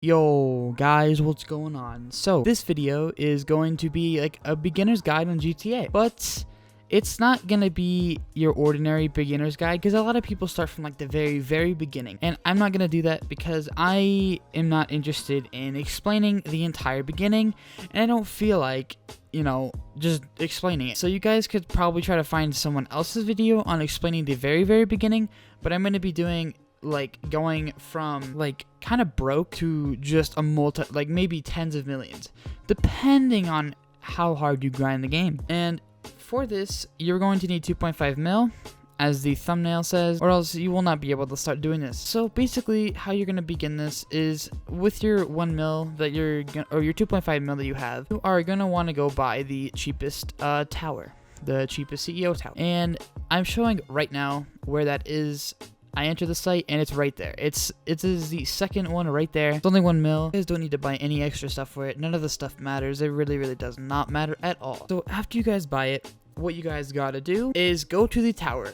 Yo guys, what's going on? So this video is going to be like a beginner's guide on GTA, but it's not gonna be your ordinary beginner's guide because a lot of people start from like the very beginning, and I'm not gonna do that because I am not interested in explaining the entire beginning, and I don't feel like just explaining it. So you guys could probably try to find someone else's video on explaining the very beginning, but I'm gonna be doing like going from like kind of broke to just a like maybe tens of millions, depending on how hard you grind the game. And for this, you're going to need 2.5 mil, as the thumbnail says, or else you will not be able to start doing this. So basically, how you're gonna begin this is with your 1 mil that you're gonna, or your 2.5 mil that you have. You are gonna want to go buy the cheapest tower, the cheapest CEO tower, and I'm showing right now where that is. I enter the site and it's right there. It is the second one right there. It's only 1 mil. You guys don't need to buy any extra stuff for it. None of the stuff matters. It really does not matter at all. So after you guys buy it, what you guys gotta do is go to the tower.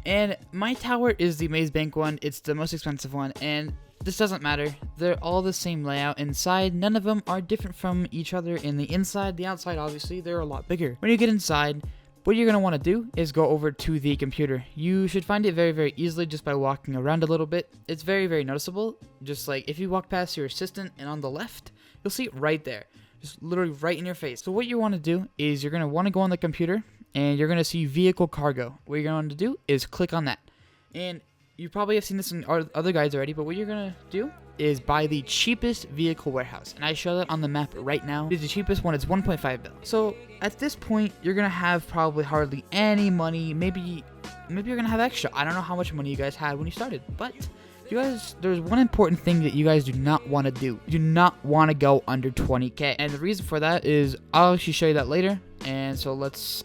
And my tower is the Maze Bank one. It's the most expensive one, and this doesn't matter. They're all the same layout inside. None of them are different from each other in the inside. The outside, obviously, they're a lot bigger. When you get inside, what you're going to want to do is go over to the computer. You should find it very easily just by walking around a little bit. It's very noticeable. Just like if you walk past your assistant and on the left, you'll see it right there. Just literally right in your face. So what you want to do is you're going to want to go on the computer and you're going to see vehicle cargo. What you're going to do is click on that. And you probably have seen this in other guides already, but what you're going to do is buy the cheapest vehicle warehouse, and I show that on the map right now. It's the cheapest one. It's 1.5 mil. So at this point, you're gonna have probably hardly any money. Maybe you're gonna have extra. I don't know how much money you guys had when you started, but you guys, there's one important thing that you guys do not want to do. You do not want to go under 20k, and the reason for that is I'll actually show you that later. And so let's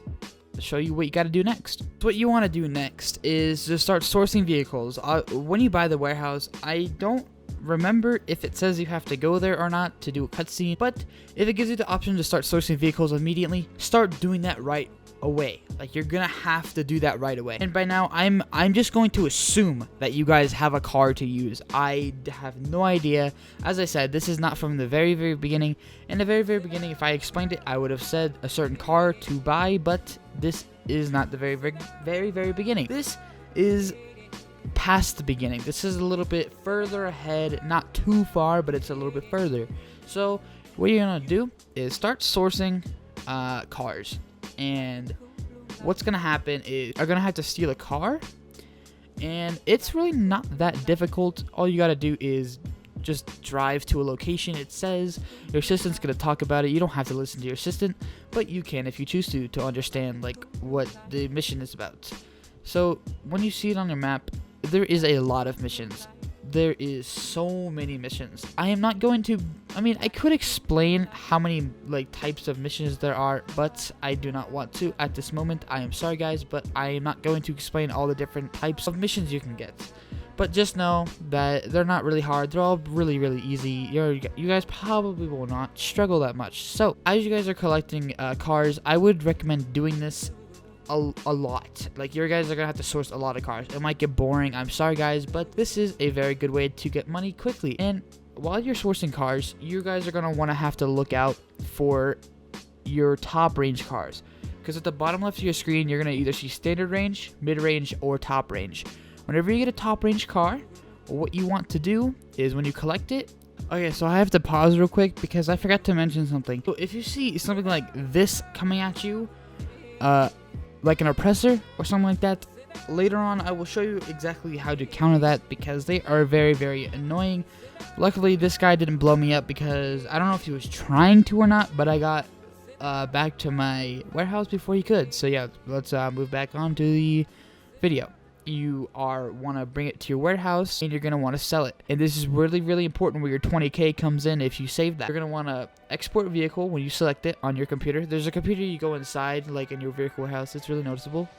show you what you got to do next. So what you want to do next is to start sourcing vehicles. When you buy the warehouse, I don't remember if it says you have to go there or not to do a cutscene, but if it gives you the option to start sourcing vehicles immediately, start doing that right away. Like, you're gonna have to do that right away. And by now, I'm just going to assume that you guys have a car to use. I have no idea. As I said, this is not from the very beginning. In the very beginning, if I explained it, I would have said a certain car to buy, but this is not the very beginning. This is past the beginning. This is a little bit further ahead, not too far, but it's a little bit further. So what you're gonna do is start sourcing cars, and what's gonna happen is you're gonna have to steal a car, and it's really not that difficult. All you gotta do is just drive to a location. It says your assistant's gonna talk about it. You don't have to listen to your assistant, but you can if you choose to understand like what the mission is about. So when you see it on your map, there is a lot of missions. There is so many missions. I am not going to, I could explain how many like types of missions there are, but I do not want to at this moment. I am sorry guys, but I am not going to explain all the different types of missions you can get. But just know that they're not really hard. They're all really easy. You guys probably will not struggle that much. So as you guys are collecting cars, I would recommend doing this a lot. Like, you guys are gonna have to source a lot of cars. It might get boring, I'm sorry guys, but this is a very good way to get money quickly. And while you're sourcing cars, you guys are gonna want to have to look out for your top range cars, because at the bottom left of your screen, you're gonna either see standard range, mid range, or top range. Whenever you get a top range car, what you want to do is when you collect it, okay, so I have to pause real quick because I forgot to mention something. So if you see something like this coming at you, like an oppressor or something like that, later on I will show you exactly how to counter that, because they are very annoying. Luckily this guy didn't blow me up because I don't know if he was trying to or not, but I got back to my warehouse before he could. So yeah, let's move back on to the video. You want to bring it to your warehouse, and you're going to want to sell it. And this is really important where your 20k comes in. If you save that, you're going to want to export vehicle when you select it on your computer. There's a computer you go inside, like in your vehicle warehouse. It's really noticeable.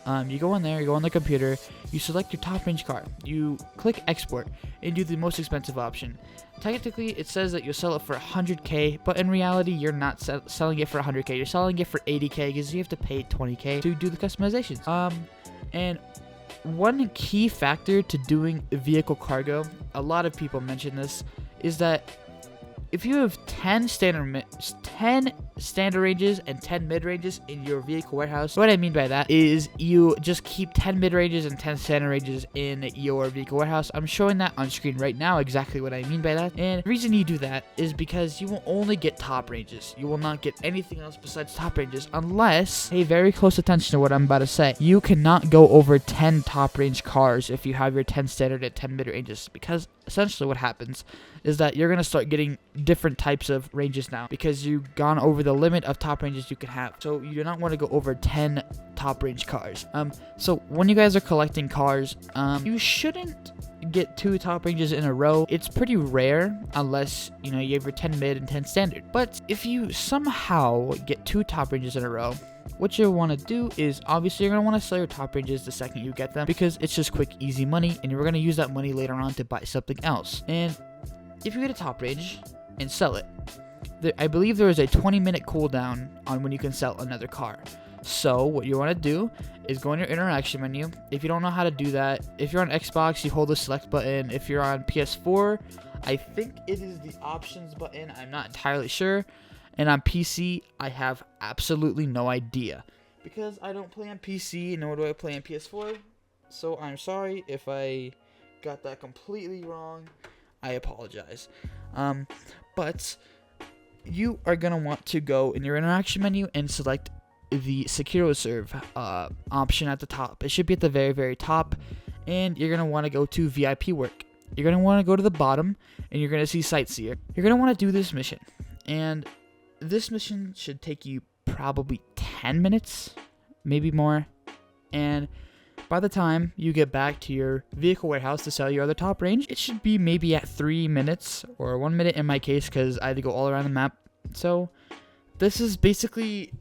You go in there, you go on the computer, you select your top range car, you click export, and do the most expensive option. Technically, it says that you'll sell it for 100k, but in reality, you're not selling it for 100k. You're selling it for 80k because you have to pay 20k to do the customizations. And one key factor to doing vehicle cargo, a lot of people mention this, is that if you have 10 standard ranges and 10 mid ranges in your vehicle warehouse, what I mean by that is you just keep 10 mid ranges and 10 standard ranges in your vehicle warehouse. I'm showing that on screen right now, exactly what I mean by that. And the reason you do that is because you will only get top ranges. You will not get anything else besides top ranges unless, pay very close attention to what I'm about to say, you cannot go over 10 top range cars if you have your 10 standard and 10 mid ranges, because essentially what happens is that you're going to start getting different types of ranges now because you've gone over the limit of top ranges you can have. So you do not want to go over 10 top range cars. So when you guys are collecting cars, you shouldn't get 2 top ranges in a row. It's pretty rare unless, you know, you have your 10 mid and 10 standard. But if you somehow get 2 top ranges in a row, what you want to do is obviously you're going to want to sell your top ranges the second you get them because it's just quick, easy money, and you're going to use that money later on to buy something else. And if you get a top range and sell it, I believe there is a 20-minute cooldown on when you can sell another car. So what you want to do is go in your interaction menu. If you don't know how to do that, if you're on Xbox, you hold the select button. If you're on PS4, I think it is the options button. I'm not entirely sure. And on PC, I have absolutely no idea because I don't play on PC, nor do I play on PS4. So I'm sorry if I got that completely wrong. I apologize. But you are going to want to go in your interaction menu and select the Secure Serve option at the top. It should be at the very, very top. And you're going to want to go to VIP work. You're going to want to go to the bottom and you're going to see Sightseer. You're going to want to do this mission. And this mission should take you probably 10 minutes, maybe more. And by the time you get back to your vehicle warehouse to sell your other top range, it should be maybe at 3 minutes or 1 minute in my case because I had to go all around the map. So this is basically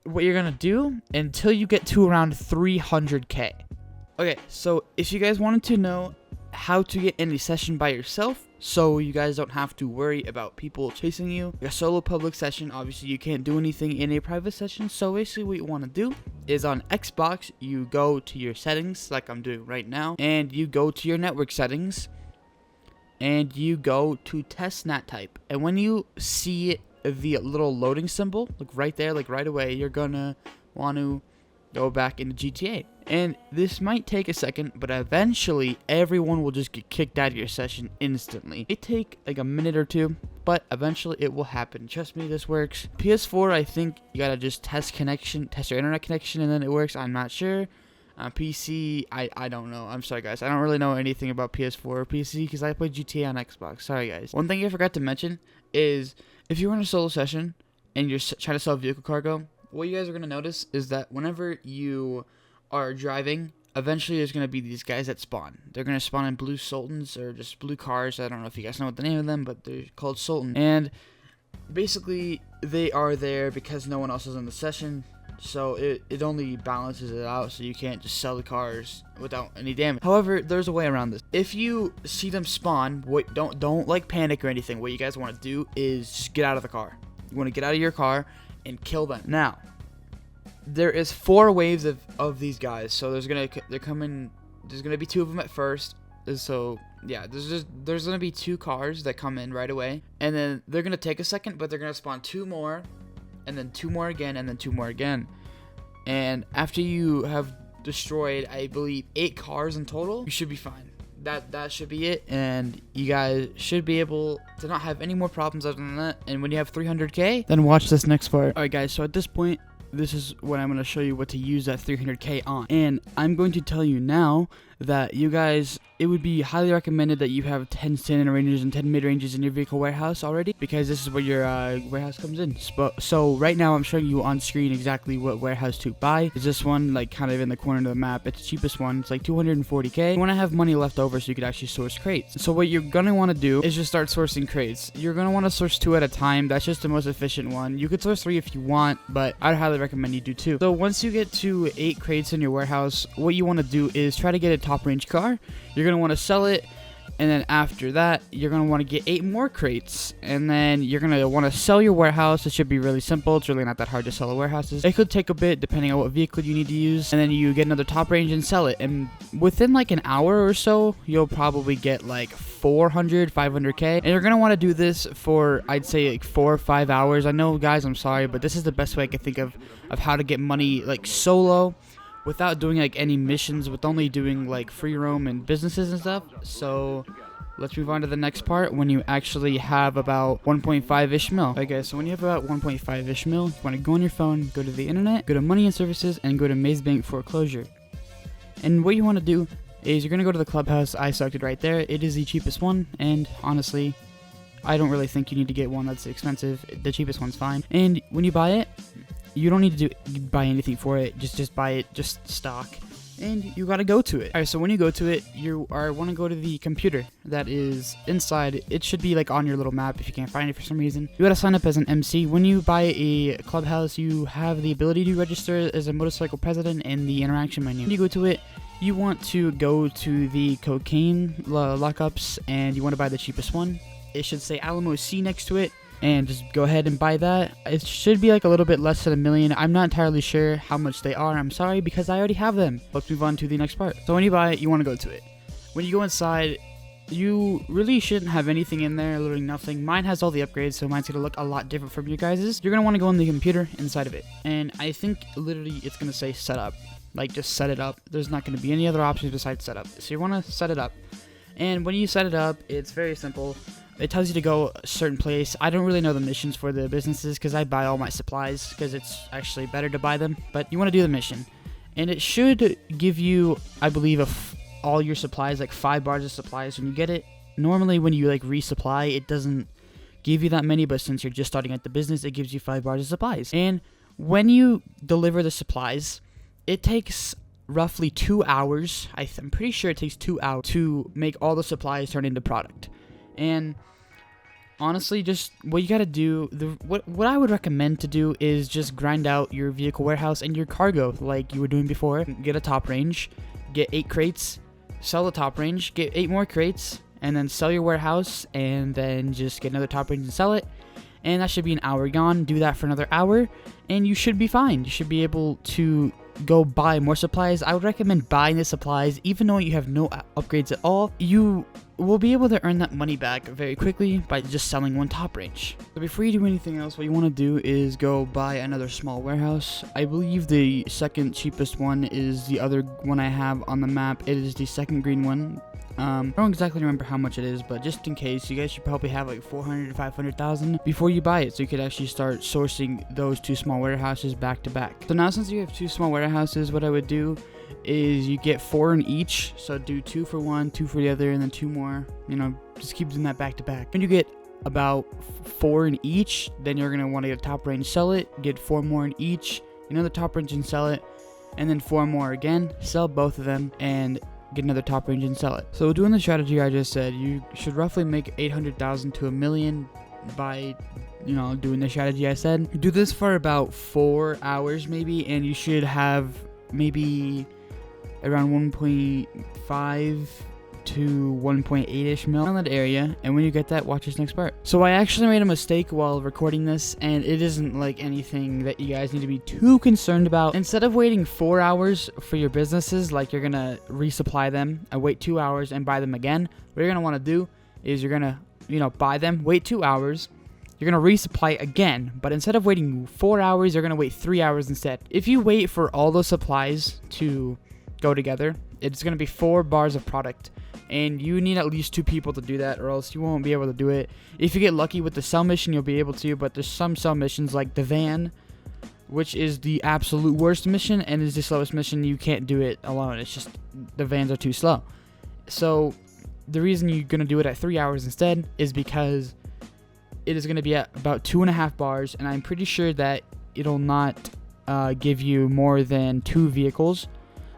what you're going to do until you get to around 300k. Okay, so if you guys wanted to know how to get in a session by yourself so you guys don't have to worry about people chasing you, a solo public session, obviously you can't do anything in a private session. So basically what you want to do is on Xbox, you go to your settings like I'm doing right now, and you go to your network settings and you go to test NAT type. And when you see the little loading symbol, look right there, like right away, you're gonna want to go back into GTA. And this might take a second, but eventually everyone will just get kicked out of your session instantly. It take like a minute or two, but eventually it will happen. Trust me, this works. PS4, I think you gotta just test your internet connection, and then it works. I'm not sure. PC, I don't know. I'm sorry, guys. I don't really know anything about PS4 or PC because I play GTA on Xbox. Sorry, guys. One thing I forgot to mention is if you're in a solo session and you're trying to sell vehicle cargo, what you guys are going to notice is that whenever you are driving, eventually there's going to be these guys that spawn. They're going to spawn in blue Sultans or just blue cars. I don't know if you guys know what the name of them, but they're called Sultan. And basically, they are there because no one else is in the session. So it only balances it out, so you can't just sell the cars without any damage. However, there's a way around this. If you see them spawn, don't like panic or anything. What you guys want to do is just get out of the car. You want to get out of your car and kill them. Now, there is 4 waves of these guys. So there's gonna be 2 of them at first. So yeah, there's gonna be 2 cars that come in right away, and then they're gonna take a second, but they're gonna spawn 2 more. And then 2 more again, and then 2 more again. And after you have destroyed, I believe, 8 cars in total, you should be fine. That should be it, and you guys should be able to not have any more problems other than that. And when you have 300k, then watch this next part. Alright guys, so at this point, this is what I'm going to show you what to use that 300k on. And I'm going to tell you now that you guys, it would be highly recommended that you have 10 standard ranges and 10 mid ranges in your vehicle warehouse already, because this is where your warehouse comes in. So right now I'm showing you on screen exactly what warehouse to buy. Is this one like kind of in the corner of the map? It's the cheapest one. It's like 240k. You want to have money left over so you could actually source crates. So what you're gonna want to do is just start sourcing crates. You're gonna want to source 2 at a time. That's just the most efficient one. You could source 3 if you want, but I'd highly recommend you do 2. So once you get to 8 crates in your warehouse, what you want to do is try to get a top range car. You're going to want to sell it And then after that, you're going to want to get 8 more crates. And then you're going to want to sell your warehouse. It should be really simple. It's really not that hard to sell a warehouse. It could take a bit depending on what vehicle you need to use. And then you get another top range and sell it. And within like an hour or so, you'll probably get like 400, 500k. And you're going to want to do this for, I'd say, like 4 or 5 hours. I know, guys, I'm sorry, but this is the best way I can think of how to get money like solo without doing like any missions, with only doing like free roam and businesses and stuff. So let's move on to the next part, when you actually have about 1.5-ish mil. Okay, so when you have about 1.5-ish mil, you want to go on your phone, go to the internet, go to money and services, and go to Maze Bank foreclosure. And what you want to do is you're going to go to the clubhouse I selected right there. It is the cheapest one, and honestly, I don't really think you need to get one that's expensive. The cheapest one's fine. And when you buy it, you don't need to buy anything for it. Just buy it, just stock. And you gotta go to it. Alright, so when you go to it, you want to go to the computer that is inside. It should be like on your little map if you can't find it for some reason. You gotta sign up as an MC. When you buy a clubhouse, you have the ability to register as a motorcycle president in the interaction menu. When you go to it, you want to go to the cocaine lockups, and you want to buy the cheapest one. It should say Alamo C next to it, and just go ahead and buy that. It should be like a little bit less than $1 million. I'm not entirely sure how much they are. I'm sorry, because I already have them. Let's move on to the next part. So when you buy it, you want to go to it. When you go inside, you really shouldn't have anything in there, literally nothing. Mine has all the upgrades, so mine's gonna look a lot different from you guys's. You're gonna want to go on the computer inside of it, and I think literally it's gonna say setup. Like, just set it up. There's not gonna be any other options besides setup. So you want to set it up, and when you set it up, it's very simple. It tells you to go a certain place. I don't really know the missions for the businesses because I buy all my supplies because it's actually better to buy them. But you want to do the mission. And it should give you, I believe, all your supplies, like 5 bars of supplies when you get it. Normally when you like resupply, it doesn't give you that many, but since you're just starting at the business, it gives you 5 bars of supplies. And when you deliver the supplies, it takes roughly 2 hours. I'm pretty sure it takes 2 hours to make all the supplies turn into product. And honestly, just what you gotta do, what I would recommend to do is just grind out your vehicle warehouse and your cargo like you were doing before. Get a top range, get 8 crates, sell the top range, get 8 more crates, and then sell your warehouse, and then just get another top range and sell it. And that should be an hour gone. Do that for another hour, and you should be fine. You should be able to go buy more supplies. I would recommend buying the supplies, even though you have no upgrades at all. You will be able to earn that money back very quickly by just selling one top range. So before you do anything else, what you want to do is go buy another small warehouse. I believe the second cheapest one is the other one I have on the map. It is the second green one. I don't exactly remember how much it is, but just in case, you guys should probably have like 400 to 500,000 before you buy it, so you could actually start sourcing those 2 small warehouses back to back. So now, since you have 2 small warehouses, what I would do is you get 4 in each. So do 2 for one, 2 for the other, and then 2 more. You know, just keep doing that back to back. When you get about 4 in each, then you're gonna want to get a top range, sell it, get 4 more in each, another top range and sell it, and then 4 more again, sell both of them, and get another top range and sell it. So doing the strategy I just said, you should roughly make 800,000 to $1 million by, you know, doing the strategy I said. Do this for about 4 hours maybe, and you should have maybe around 1.5 to 1.8-ish mil around that area. And when you get that, watch this next part. So I actually made a mistake while recording this, and it isn't like anything that you guys need to be too concerned about. Instead of waiting 4 hours for your businesses, like you're gonna resupply them and wait 2 hours and buy them again, what you're gonna want to do is you're gonna, you know, buy them, wait 2 hours, you're gonna resupply again, but instead of waiting 4 hours, you're gonna wait 3 hours instead. If you wait for all those supplies to go together, it's gonna be 4 bars of product, and you need at least 2 people to do that, or else you won't be able to do it. If you get lucky with the sell mission, you'll be able to, but there's some sell missions like the van, which is the absolute worst mission and is the slowest mission. You can't do it alone. It's just the vans are too slow. So the reason you're gonna do it at 3 hours instead is because it is gonna be at about 2.5 bars, and I'm pretty sure that it'll not give you more than 2 vehicles.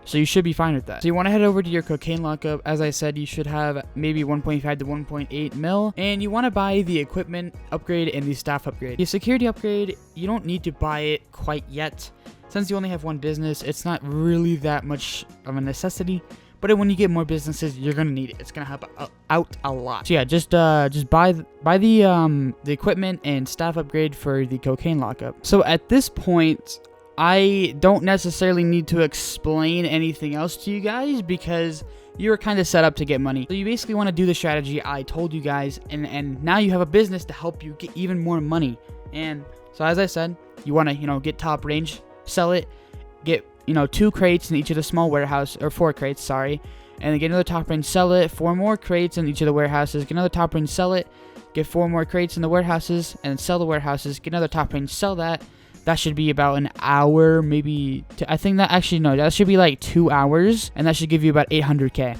So you should be fine with that. So you want to head over to your cocaine lockup. As I said, you should have maybe 1.5 to 1.8 mil. And you want to buy the equipment upgrade and the staff upgrade. The security upgrade, you don't need to buy it quite yet. Since you only have one business, it's not really that much of a necessity. But when you get more businesses, you're gonna need it. It's gonna help out a lot. So yeah, just buy the equipment and staff upgrade for the cocaine lockup. So at this point, I don't necessarily need to explain anything else to you guys because you're kind of set up to get money. So you basically want to do the strategy I told you guys, and now you have a business to help you get even more money. And so as I said, you want to, get top range, sell it, get, 2 crates in each of the small warehouse, or 4 crates, sorry, and then get another top range, sell it, 4 more crates in each of the warehouses, get another top range, sell it, get 4 more crates in the warehouses, and then sell the warehouses, get another top range, sell that. That should be about an hour, maybe. I think that actually, no, that should be like 2 hours, and that should give you about 800K.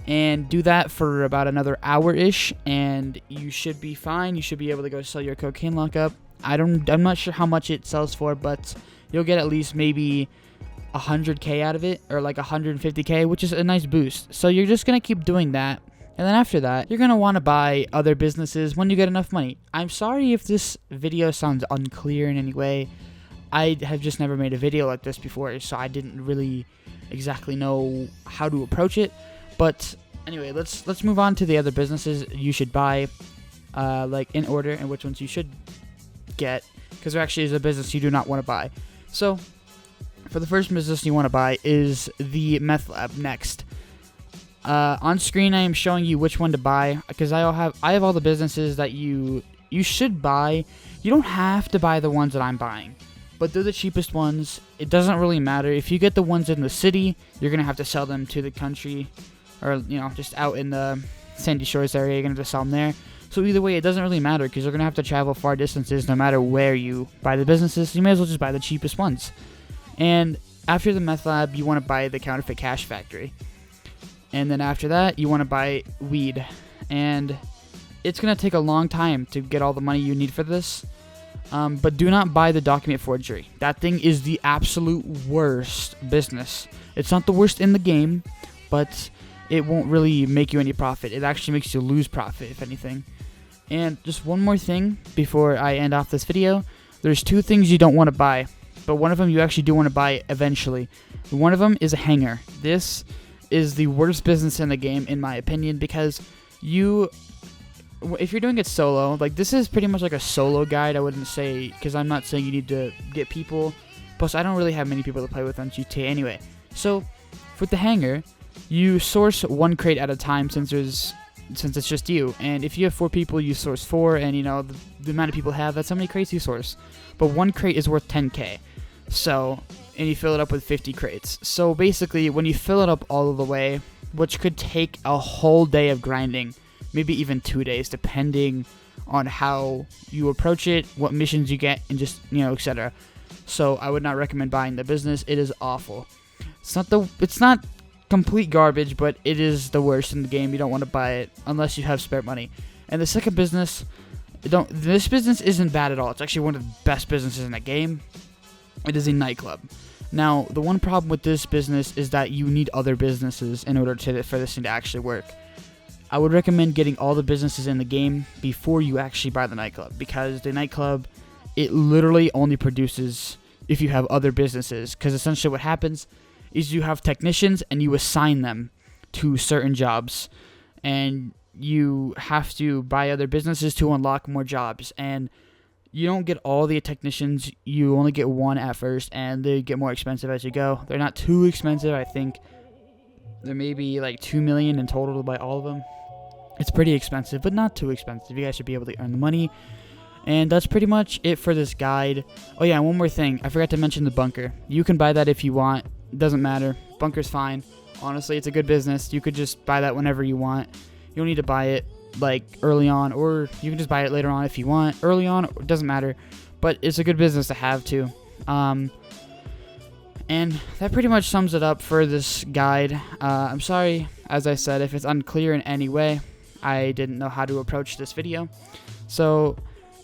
And do that for about another hour-ish, and you should be fine. You should be able to go sell your cocaine lockup. I'm not sure how much it sells for, but you'll get at least maybe 100K out of it, or like 150K, which is a nice boost. So you're just gonna keep doing that. And then after that, you're going to want to buy other businesses when you get enough money. I'm sorry if this video sounds unclear in any way. I have just never made a video like this before, so I didn't really exactly know how to approach it. But anyway, let's move on to the other businesses you should buy, like in order, and which ones you should get, because there actually is a business you do not want to buy. So for the first business you want to buy is the meth lab next. On screen, I am showing you which one to buy because I have all the businesses that you should buy. You don't have to buy the ones that I'm buying, but they're the cheapest ones. It doesn't really matter if you get the ones in the city. You're gonna have to sell them to the country, or just out in the Sandy Shores area. You're gonna have to sell them there. So either way, it doesn't really matter because you're gonna have to travel far distances no matter where you buy the businesses. So you may as well just buy the cheapest ones. And after the meth lab, you want to buy the counterfeit cash factory. And then after that, you want to buy weed. And it's going to take a long time to get all the money you need for this. But do not buy the document forgery. That thing is the absolute worst business. It's not the worst in the game, but it won't really make you any profit. It actually makes you lose profit, if anything. And just one more thing before I end off this video. There's 2 things you don't want to buy, but one of them you actually do want to buy eventually. One of them is a hanger. This is the worst business in the game, in my opinion, because if you're doing it solo, like this is pretty much like a solo guide. I wouldn't say, because I'm not saying you need to get people. Plus, I don't really have many people to play with on GTA anyway. So, with the hanger, you source 1 crate at a time since it's just you. And if you have 4 people, you source 4, and the amount of people have, that's how many crates you source. But 1 crate is worth 10K. So, and you fill it up with 50 crates. So basically, when you fill it up all the way, which could take a whole day of grinding, maybe even 2 days, depending on how you approach it, what missions you get, and just, etc. So I would not recommend buying the business. It is awful. It's not complete garbage, but it is the worst in the game. You don't want to buy it unless you have spare money. And the second business, this business isn't bad at all. It's actually one of the best businesses in the game. It is a nightclub. Now, the one problem with this business is that you need other businesses in order for this thing to actually work. I would recommend getting all the businesses in the game before you actually buy the nightclub, because the nightclub, it literally only produces if you have other businesses, because essentially what happens is you have technicians and you assign them to certain jobs, and you have to buy other businesses to unlock more jobs, and you don't get all the technicians. You only get 1 at first, and they get more expensive as you go. They're not too expensive. I think there may be like 2 million in total to buy all of them. It's pretty expensive, but not too expensive. You guys should be able to earn the money. And that's pretty much it for this guide. Oh yeah, one more thing. I forgot to mention the bunker. You can buy that if you want. It doesn't matter. Bunker's fine. Honestly, it's a good business. You could just buy that whenever you want. You don't need to buy it like early on, or you can just buy it later on if you want. Early on, it doesn't matter, but it's a good business to have too. And that pretty much sums it up for this guide. I'm sorry, as I said, if it's unclear in any way. I didn't know how to approach this video. So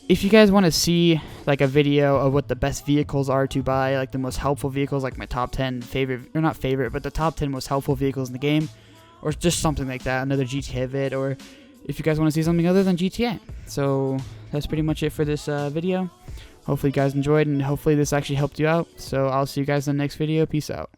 if you guys want to see like a video of what the best vehicles are to buy, like the most helpful vehicles, like my top 10 favorite, or not favorite, but the top 10 most helpful vehicles in the game, or just something like that, another GTA vid, or if you guys want to see something other than GTA. So that's pretty much it for this video. Hopefully you guys enjoyed, and hopefully this actually helped you out. So I'll see you guys in the next video. Peace out.